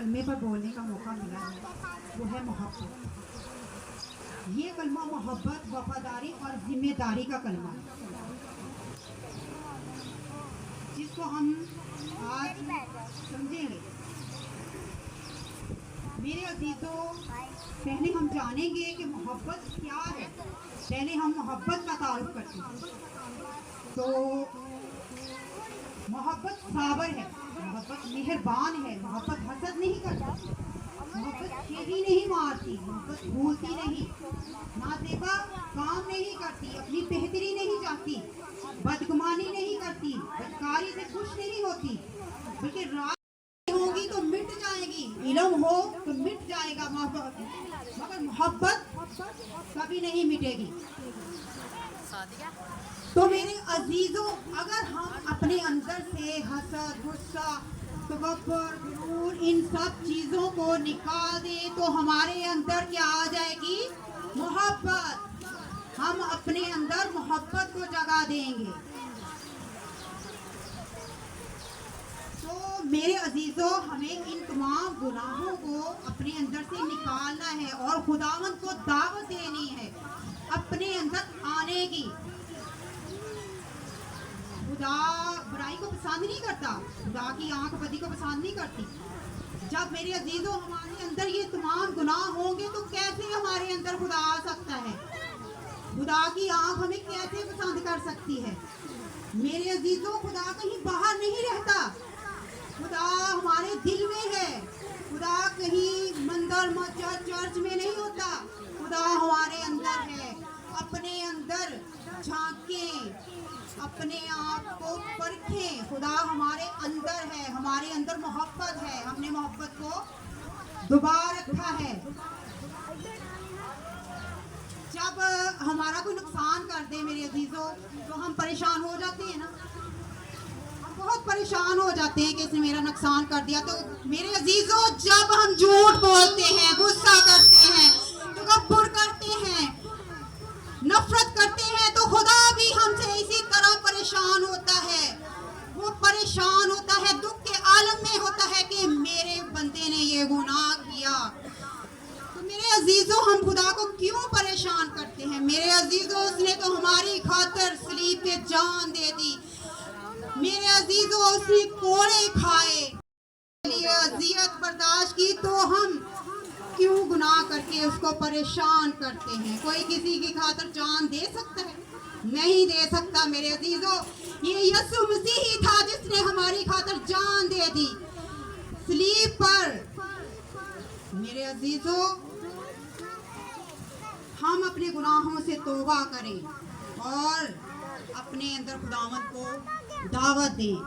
कलमे पर बोलने का मौका मिला है वो है मोहब्बत। ये कलमा मोहब्बत, वफादारी और जिम्मेदारी का कलमा है, जिसको हम आज समझेंगे। मेरे अजीजों, पहले हम जानेंगे कि मोहब्बत क्या है। पहले हम मोहब्बत का तारुफ करते हैं। तो मोहब्बत साबर है, मोहब्बत मेहरबान है, मोहब्बत हसद नहीं करती, मोहब्बत छेड़ी नहीं मारती, मोहब्बत भूलती नहीं, नाजेबा काम नहीं करती, अपनी बेहतरी नहीं चाहती, बदगुमानी नहीं करती, बदकारी से खुश नहीं होती, बल्कि रात होगी तो मिट जाएगी, इल्म हो तो मिट जाएगा मोहब्बत, मगर मोहब्बत कभी नहीं मिटेगी। तो मेरे अजीजों, अगर हम अपने अंदर से हसद, गुस्सा, तकब्बुर, गुरूर, इन सब चीजों को निकाल दें तो हमारे अंदर क्या आ जाएगी? मोहब्बत। हम अपने अंदर मोहब्बत को जगा देंगे। तो मेरे अजीजों, हमें इन तमाम गुनाहों को अपने अंदर से निकालना है और खुदावंद को दावत देनी है अपने अंदर आने की। खुदा बुराई को पसंद नहीं करता, खुदा की आंख बदी को पसंद नहीं करती। जब मेरे अजीजों हमारे अंदर ये तमाम गुनाह होंगे तो कैसे हमारे अंदर खुदा आ सकता है? खुदा की आंख हमें कैसे पसंद कर सकती है? मेरे अजीजों, खुदा कहीं बाहर नहीं रहता, खुदा हमारे दिल में है। खुदा कहीं मंदिर, मस्जिद, चर्च में नहीं होता, खुदा हमारे अंदर है। अपने अंदर झांकें, अपने आप को परखें। खुदा हमारे अंदर है, हमारे अंदर मोहब्बत है, हमने मोहब्बत को दबा रखा है। जब हमारा कोई नुकसान कर दे मेरे अजीजों, तो हम परेशान हो जाते हैं ना, हम बहुत परेशान हो जाते हैं कि इसने मेरा नुकसान कर दिया। तो मेरे अजीजों, जब हम झूठ बोलते हैं, गुस्सा करते हैं, तकब्बुर करते हैं, नफरत करते हैं, तो खुदा भी हमसे इसी तरह परेशान होता है। वो परेशान होता है, दुख के आलम में होता है कि मेरे बंदे ने ये गुनाह किया। तो मेरे अजीजों, हम खुदा को क्यों परेशान करते हैं? मेरे अजीजों, उसने तो हमारी खातिर सलीब पे जान दे दी। मेरे अजीजों, उसने कोड़े खाए, अजियत बर्दाश्त की, तो हम क्यों गुनाह करके उसको परेशान करते हैं? कोई किसी की खातिर जान दे सकता है? नहीं दे सकता। मेरे अजीजों, ये यीशु मसीह ही था जिसने हमारी खातिर जान दे दी सलीब पर। मेरे अजीजों, हम अपने गुनाहों से तौबा करें और अपने अंदर खुदावंद को दावत दें।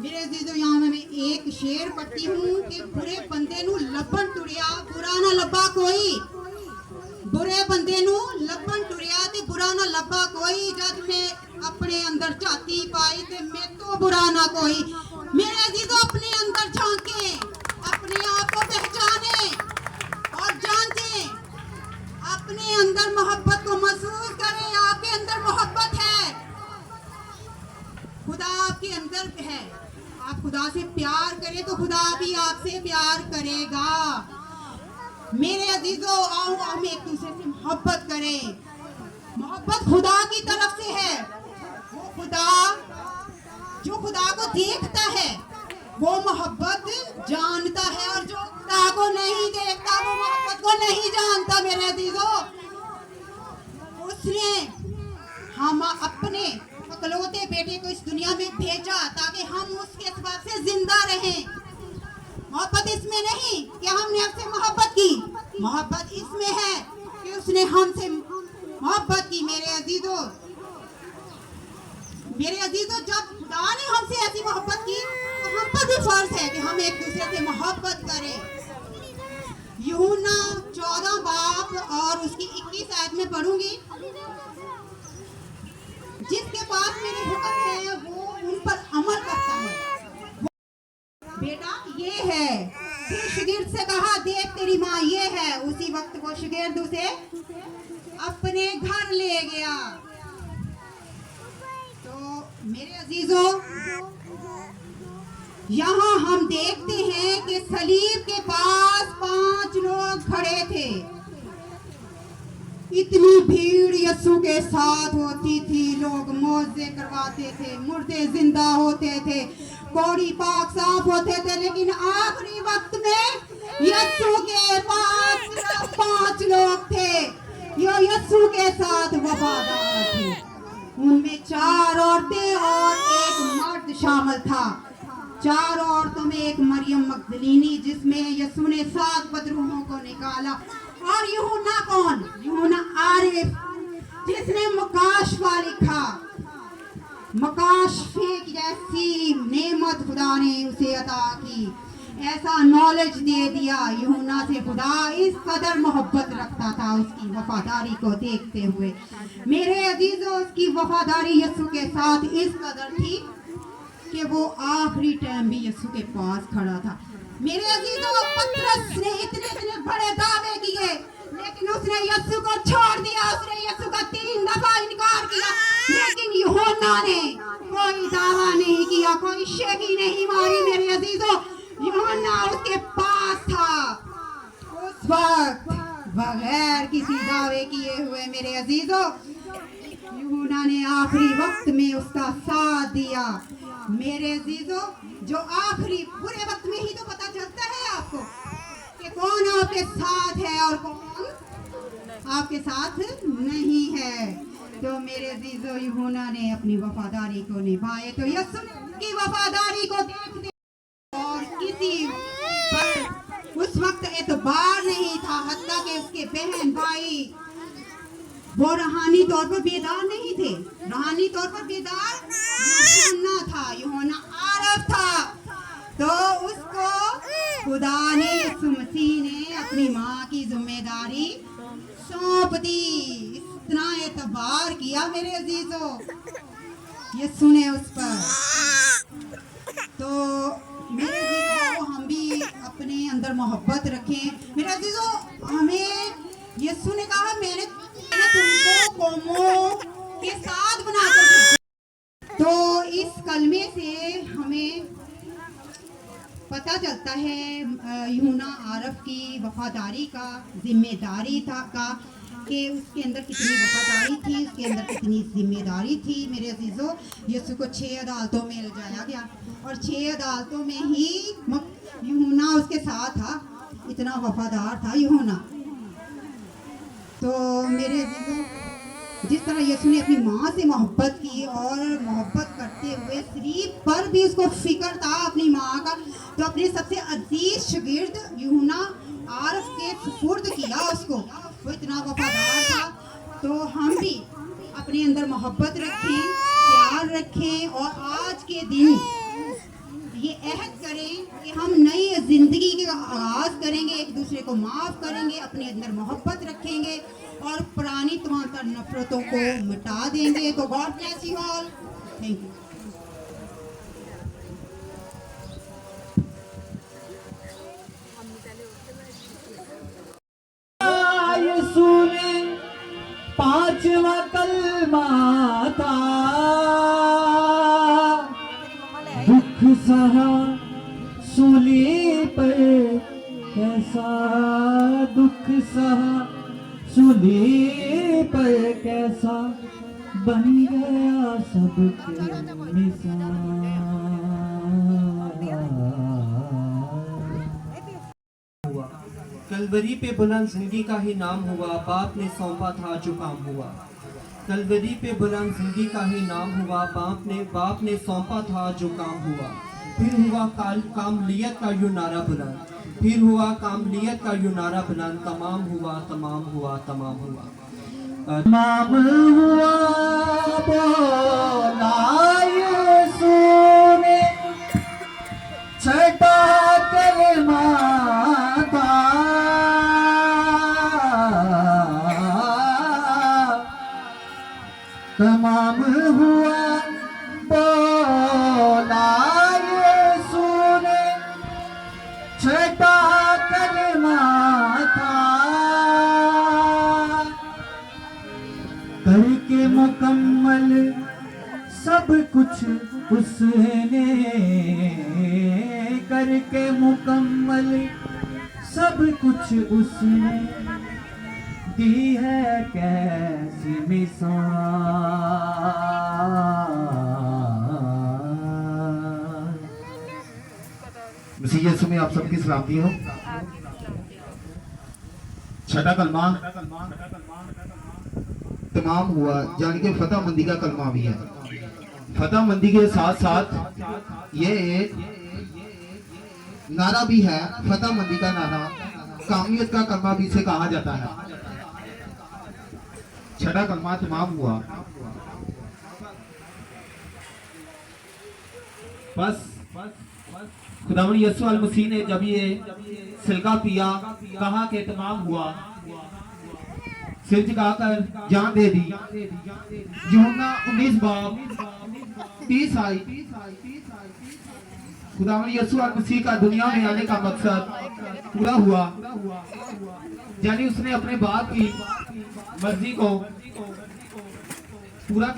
मेरे अजीजों, यहाँ मैं एक शेर पढ़ती हूँ कि बुरे बंदे नू लभन टुरिया, बुरा ना लभा कोई। बुरे बंदे नू लभन टुरिया ते बुरा ना लभा कोई। जब मैं अपने अंदर झाती पाई ते मैं तो बुरा ना कोई। मेरे अजीजों, अपने अंदर झांके, अपने आप को पहचाने और जांचे, अपने अंदर मोहब्बत को महसूस करें। आपके अंदर मोहब्बत है, खुदा आपके अंदर है। आप खुदा से प्यार करें तो खुदा भी आपसे प्यार करेगा। मेरे अजीजों, आओ हम एक दूसरे से मोहब्बत करें। मोहब्बत खुदा की तरफ से है। वो खुदा जो खुदा को देखता है वो मोहब्बत जानता है, और जो खुदा को नहीं देखता वो मोहब्बत को नहीं जानता। मेरे अजीजों, उसने हम अपने अकलौते बेटे को इस दुनिया में भेजा ताकि हम उसके सबब से जिंदा रहें। मोहब्बत इसमें नहीं कि हमने आपसे मोहब्बत की, मोहब्बत इसमें है कि उसने हमसे मोहब्बत की। मेरे अजीजों, जब खुदा ने हमसे ऐसी मोहब्बत की तो हम पर भी फर्ज है कि हम एक दूसरे से मोहब्बत करें। यूहन्ना 14 बाब और उसकी 21 आयत में पढ़ूंगी, जिसके पास मेरे हुक्म है वो उन पर अमल करता है। बेटा ये है। फिर शागिर्द से कहा, देख तेरी माँ ये है। उसी वक्त वो शागिर्द उसे अपने घर ले गया। तो मेरे अजीजों, यहाँ हम देखते हैं कि सलीब के पास 5 लोग खड़े थे। इतनी भीड़ यीशु के साथ होती थी, लोग मौजे करवाते थे, मुर्दे जिंदा होते थे, कौड़ी पाक साफ होते थे, लेकिन आखिरी वक्त में यीशु के पास सिर्फ 5 लोग थे जो यीशु के साथ वफादार थे। उनमें 4 औरतें और एक मर्द शामिल था। 4 औरतों में एक मरियम मगदलीनी, जिसमें यीशु ने 7 बदरूहों को निकाला, और यूहन्ना कौन? यूहन्ना आरिफ, जिसने मकाशफा लिखा। मकाशफे की जैसी नेमत खुदा ने उसे अता की, ऐसा नॉलेज दे दिया। यूहन्ना से खुदा इस कदर मोहब्बत रखता था उसकी वफादारी को देखते हुए। मेरे अजीजों, उसकी वफादारी यीशु के साथ इस कदर थी कि वो आखिरी टाइम भी यीशु के पास खड़ा था। मेरे अजीजों, पतरस ने इतने बड़े दावे किए, लेकिन उसने यीशु को छोड़ दिया। उसने यीशु का 3 दफा इनकार किया, लेकिन यूहन्ना ने कोई दावा नहीं किया, कोई शेखी नहीं मारी। मेरे अजीजों, यूहन्ना उसके पास था उस वक्त बगैर किसी दावे किए हुए। मेरे अजीजों, यूहन्ना ने आखिरी वक्त में उसका साथ दिया। मेरे अजीजों, जो आखिरी बुरे वक्त में ही तो पता चलता है आपको कि कौन आपके साथ है और कौन आपके साथ नहीं है। तो मेरे अजीजों, यूहन्ना ने अपनी वफादारी को निभाए, तो यीशु की वफादारी को देखते और किसी पर उस वक्त एतबार नहीं था, हत्ता के उसके बहन भाई वो रूहानी तौर पर बेदार नहीं थे। रूहानी तौर पर बेदार यूहन्ना था, यूहन्ना आरफ था। तो उसको खुदा ने, यीशु मसीह ने अपनी माँ की जिम्मेदारी सौंप दी। इतना एतबार किया मेरे अजीजों यीशु ने उस पर। तो मेरे अजीजों, हम भी अपने अंदर मोहब्बत रखें। मेरे अजीजों, हमें यीशु ने कहा, मैंने तुमको कौमों के साथ बनाकर भेजा। तो इस कलमे से हमें पता चलता है यूहन्ना आरफ की वफादारी का, जिम्मेदारी था का, कि उसके अंदर कितनी वफादारी थी, उसके अंदर कितनी जिम्मेदारी थी। मेरे अजीजों, यीशु को 6 अदालतों में ले जाया गया और 6 अदालतों में ही यूहन्ना उसके साथ था। इतना वफादार था यूहन्ना। तो मेरे अजीजों, जिस तरह यीशु ने अपनी माँ से मोहब्बत की और मोहब्बत करते हुए सलीब पर भी उसको फिक्र था अपनी माँ का, तो अपने सबसे अजीज शागिर्द यूहन्ना आरफ के सुपुर्द किया उसको। वो इतना वफादार था। तो हम भी अपने अंदर मोहब्बत रखें, प्यार रखें, और आज के दिन ये अहद करें कि हम नई जिंदगी का आगाज करेंगे, एक दूसरे को माफ करेंगे, अपने अंदर मोहब्बत रखेंगे और पुरानी तमाम नफरतों को मिटा देंगे। तो God bless you all. Thank you. Yeshu ने 5वां कलमा था, दुख सहा सूली पर कैसा, दुख सहा सूली पर कैसा, बन गया सबके मिसाल। कलवरी पे बुलंद जिंदगी का ही नाम हुआ, बाप ने सौंपा था जो काम हुआ। कलवरी पे बुलंद जिंदगी का ही नाम हुआ, बाप ने सौंपा था जो काम हुआ। फिर हुआ कामलियत का यूं नारा बुलंद, फिर हुआ कामलियत का यूं नारा बुलंद, तमाम हुआ तमाम हुआ तमाम हुआ तमाम हुआ। बोला यीशु ने छठा कलमा था, तमाम हुआ। बोला यीशु ने छठा कलमा था, करके मुकम्मल सब कुछ उसने करके मुकम्मल सब कुछ उसने दी है कैसी मिसाल। मसीह यीशु में आप सबकी सलामती हो। छठा कलमा तमाम हुआ, यानी कि फतह मंदी का कलमा भी है। फतह मंदी के साथ साथ ये एक नारा भी है, फतह मंदी का नारा, कामियत का कलमा भी इसे कहा जाता है। छठा कलमा तमाम हुआ। बस खुदावंद यीशु अल मसीह ने जब ये सिलका पिया, कहा कि तमाम हुआ, सिर झुकाकर जान दे दी। यूहन्ना 19 बाब 30 आई। खुदावंद यीशु अल मसीह का दुनिया में आने का मकसद पूरा हुआ, यानी उसने अपने बाप की मर्जी को पूरा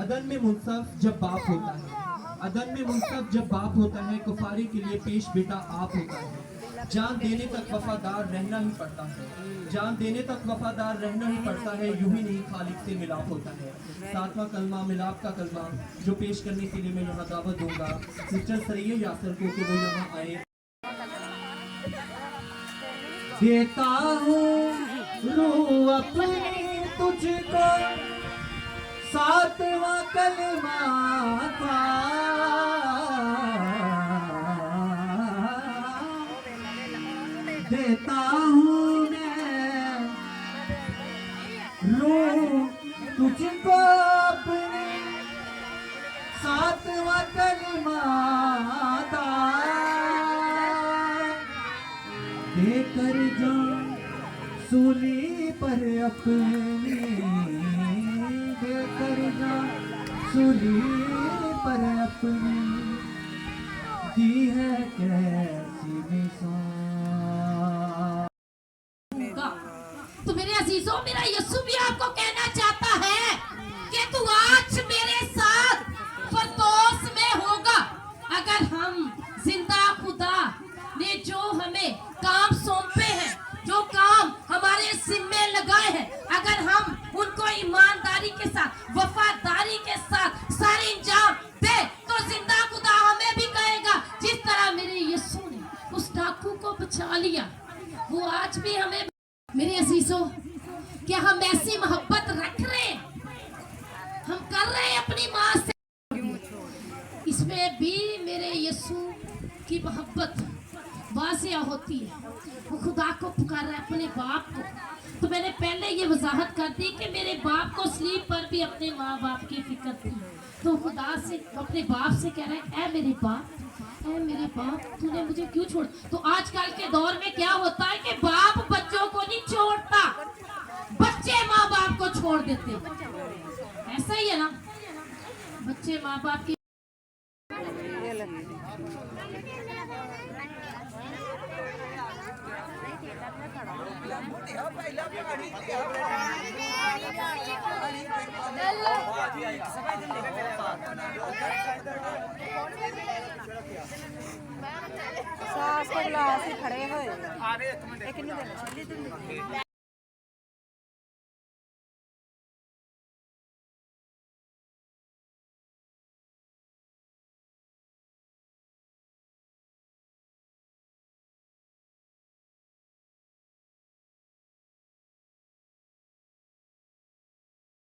अदन में मुंसफ जब बाप होता है, अदन में मुंसफ जब बाप होता है, कुफारी के लिए पेश बेटा आप होता है। जान देने तक वफादार रहना ही पड़ता है, जान देने तक वफादार रहना ही पड़ता है। यूं ही नहीं खालिक से मिलाप होता है। सातवां कलमा मिलाप का कलमा जो पेश करने के लिए मैं यहाँ दावत दूंगा सिस्टर सरिया यासर को कि वो यहाँ आए। देता हूँ रूह अपनी तुझको, सातवां कलमा था। देता हूँ मैं रूह तुझको अपनी, सातवां कलमा था। देकर जान सूली पर अपनी, देकर जान सूली पर अपनी, दी है कैसी मिसाल। तो मेरे अजीजों, मेरा यीशु भी आपको कहना चाहता है कि तू आज मेरे साथ फरदौस में होगा। अगर हम जिंदा खुदा ने जो हमें काम सौंपे हैं, जो काम हमारे जिम्मे लगाए हैं, अगर हम उनको ईमानदारी के साथ, वफादारी के साथ सारे इंजाम दे, तो जिंदा खुदा हमें भी कहेगा जिस तरह मेरे यीशु ने उस डाकू को बचा लिया, वो आज भी हमें। मेरे अजीजों, क्या हम ऐसी मोहब्बत रख रहे हैं? हम कर रहे हैं अपनी माँ से? इसमें भी मेरे यीशु की मोहब्बत वाज़िया होती है। वो खुदा को पुकार रहा है, अपने बाप को। तो मैंने पहले ये वजाहत कर दी कि मेरे बाप को स्लीप पर भी अपने माँ बाप की फिक्र थी। तो खुदा से, अपने बाप से कह रहा है, ऐ मेरे बाप, ऐ मेरे बाप, तूने मुझे क्यों छोड़। तो आजकल के दौर में क्या होता है कि बाप बच्चों को नहीं छोड़ता, बच्चे माँ बाप को छोड़ देते। ऐसा ही है ना, बच्चे माँ बाप की। सास के गिलास ही खड़े होए एक नहीं देना